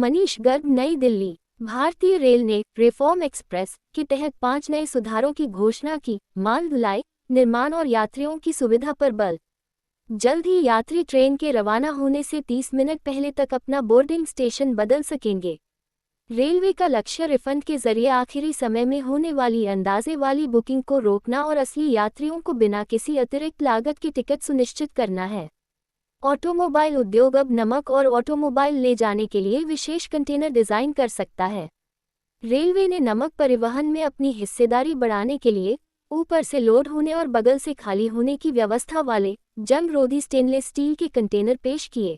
मनीष गर्ग, नई दिल्ली। भारतीय रेल ने रिफॉर्म एक्सप्रेस के तहत 5 नए सुधारों की घोषणा की। माल ढुलाई, निर्माण और यात्रियों की सुविधा पर बल। जल्द ही यात्री ट्रेन के रवाना होने से 30 मिनट पहले तक अपना बोर्डिंग स्टेशन बदल सकेंगे। रेलवे का लक्ष्य रिफंड के जरिए आखिरी समय में होने वाली अंदाजे वाली बुकिंग को रोकना और असली यात्रियों को बिना किसी अतिरिक्त लागत के टिकट सुनिश्चित करना है। ऑटोमोबाइल उद्योग अब नमक और ऑटोमोबाइल ले जाने के लिए विशेष कंटेनर डिजाइन कर सकता है। रेलवे ने नमक परिवहन में अपनी हिस्सेदारी बढ़ाने के लिए ऊपर से लोड होने और बगल से खाली होने की व्यवस्था वाले जंग-रोधी स्टेनलेस स्टील के कंटेनर पेश किए।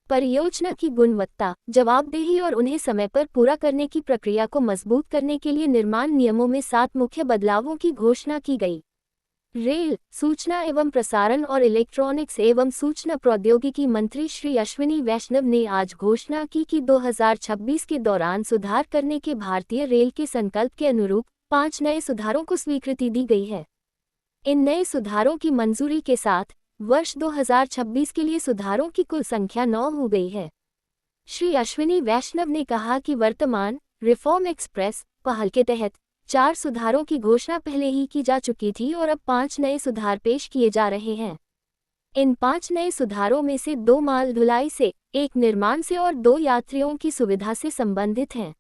परियोजना की गुणवत्ता, जवाबदेही और उन्हें समय पर पूरा करने की प्रक्रिया को मजबूत करने के लिए निर्माण नियमों में 7 मुख्य बदलावों की घोषणा की गई। रेल, सूचना एवं प्रसारण और इलेक्ट्रॉनिक्स एवं सूचना प्रौद्योगिकी मंत्री श्री अश्विनी वैष्णव ने आज घोषणा की कि 2026 के दौरान सुधार करने के भारतीय रेल के संकल्प के अनुरूप 5 नए सुधारों को स्वीकृति दी गई है। इन नए सुधारों की मंजूरी के साथ वर्ष 2026 के लिए सुधारों की कुल संख्या 9 हो गई है। श्री अश्विनी वैष्णव ने कहा कि वर्तमान रिफॉर्म एक्सप्रेस पहल के तहत 4 सुधारों की घोषणा पहले ही की जा चुकी थी और अब 5 नए सुधार पेश किए जा रहे हैं। इन 5 नए सुधारों में से 2 माल ढुलाई से, 1 निर्माण से और 2 यात्रियों की सुविधा से संबंधित हैं।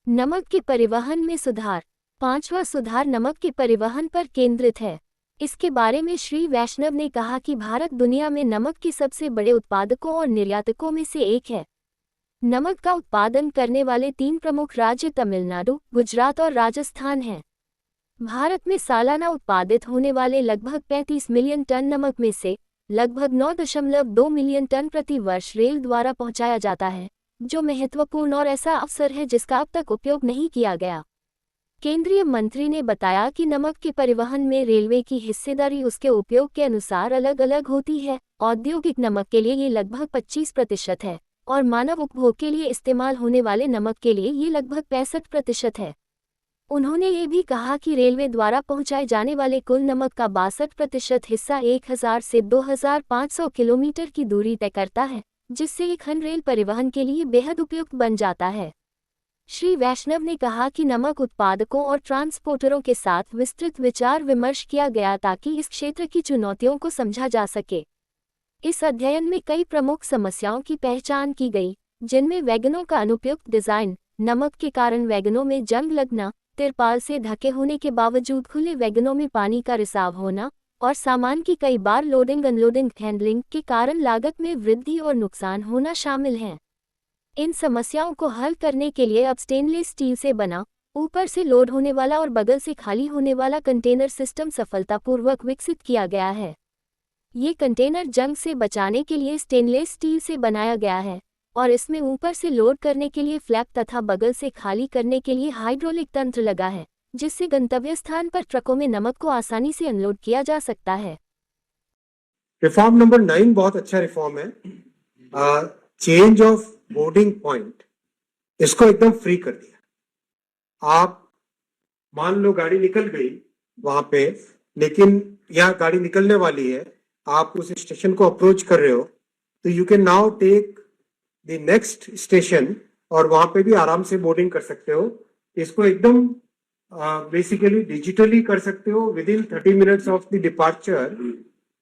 नमक के परिवहन में सुधार। 5वां सुधार नमक के परिवहन पर केंद्रित है। इसके बारे में श्री वैष्णव ने कहा कि भारत दुनिया में नमक के सबसे बड़े उत्पादकों और निर्यातकों में से एक है। नमक का उत्पादन करने वाले 3 प्रमुख राज्य तमिलनाडु, गुजरात और राजस्थान हैं। भारत में सालाना उत्पादित होने वाले लगभग 35 मिलियन टन नमक में से लगभग 9.2 मिलियन टन प्रति वर्ष रेल द्वारा पहुंचाया जाता है, जो महत्वपूर्ण और ऐसा अवसर है जिसका अब तक उपयोग नहीं किया गया। केंद्रीय मंत्री ने बताया कि नमक के परिवहन में रेलवे की हिस्सेदारी उसके उपयोग के अनुसार अलग अलग होती है। औद्योगिक नमक के लिए ये लगभग 25% है और मानव उपभोग के लिए इस्तेमाल होने वाले नमक के लिए ये लगभग 65% है। उन्होंने ये भी कहा कि रेलवे द्वारा पहुंचाए जाने वाले कुल नमक का 62% हिस्सा 1000 से 2500 किलोमीटर की दूरी तय करता है, जिससे एक खंड रेल परिवहन के लिए बेहद उपयुक्त बन जाता है। श्री वैष्णव ने कहा कि नमक उत्पादकों और ट्रांसपोर्टरों के साथ विस्तृत विचार विमर्श किया गया ताकि इस क्षेत्र की चुनौतियों को समझा जा सके। इस अध्ययन में कई प्रमुख समस्याओं की पहचान की गई, जिनमें वैगनों का अनुपयुक्त डिजाइन, नमक के कारण वैगनों में जंग लगना, तिरपाल से ढके होने के बावजूद खुले वैगनों में पानी का रिसाव होना और सामान की कई बार लोडिंग अनलोडिंग हैंडलिंग के कारण लागत में वृद्धि और नुकसान होना शामिल हैं। इन समस्याओं को हल करने के लिए अब स्टेनलेस स्टील से बना, ऊपर से लोड होने वाला और बगल से खाली होने वाला कंटेनर सिस्टम सफलतापूर्वक विकसित किया गया है। ये कंटेनर जंग से बचाने के लिए स्टेनलेस स्टील से बनाया गया है और इसमें ऊपर से लोड करने के लिए फ्लैप तथा बगल से खाली करने के लिए हाइड्रोलिक तंत्र लगा है, जिससे गंतव्य स्थान पर ट्रकों में नमक को आसानी से अनलोड किया जा सकता है। रिफॉर्म नंबर 9 बहुत अच्छा रिफॉर्म है। चेंज ऑफ बोर्डिंग पॉइंट, इसको एकदम फ्री कर दिया। आप मान लो गाड़ी निकल गई वहां पे, लेकिन यहाँ गाड़ी निकलने वाली है, आप उस स्टेशन को अप्रोच कर रहे हो, तो you can now take the next station और वहां पे भी आराम से बोर्डिंग कर सकते हो। इसको एकदम बेसिकली डिजिटली कर सकते हो with in 30 minutes of the departure,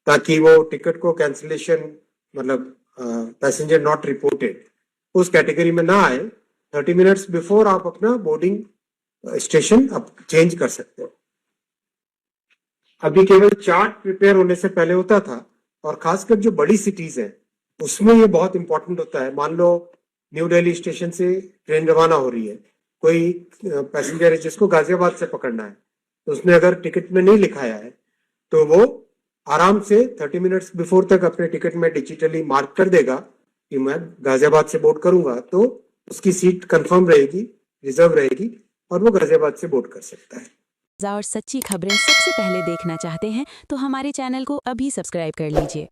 ताकि वो टिकट को कैंसिलेशन मतलब पैसेंजर नॉट रिपोर्टेड उस कैटेगरी में ना आए। 30 मिनट्स बिफोर आप अपना बोर्डिंग स्टेशन अब चेंज कर सकते हो। अभी केवल चार्ट प्रिपेयर होने से पहले होता था, और खासकर जो बड़ी सिटीज है उसमें ये बहुत इंपॉर्टेंट होता है। मान लो न्यू दिल्ली स्टेशन से ट्रेन रवाना हो रही है, कोई पैसेंजर है जिसको गाजियाबाद से पकड़ना है, तो उसने अगर टिकट में नहीं लिखाया है तो वो आराम से 30 मिनट्स बिफोर तक अपने टिकट में डिजिटली मार्क कर देगा कि मैं गाजियाबाद से बोर्ड करूंगा, तो उसकी सीट कंफर्म रहेगी, रिजर्व रहेगी और वो गाजियाबाद से बोर्ड कर सकता है। और सच्ची खबरें सबसे पहले देखना चाहते हैं तो हमारे चैनल को अभी सब्सक्राइब कर लीजिए।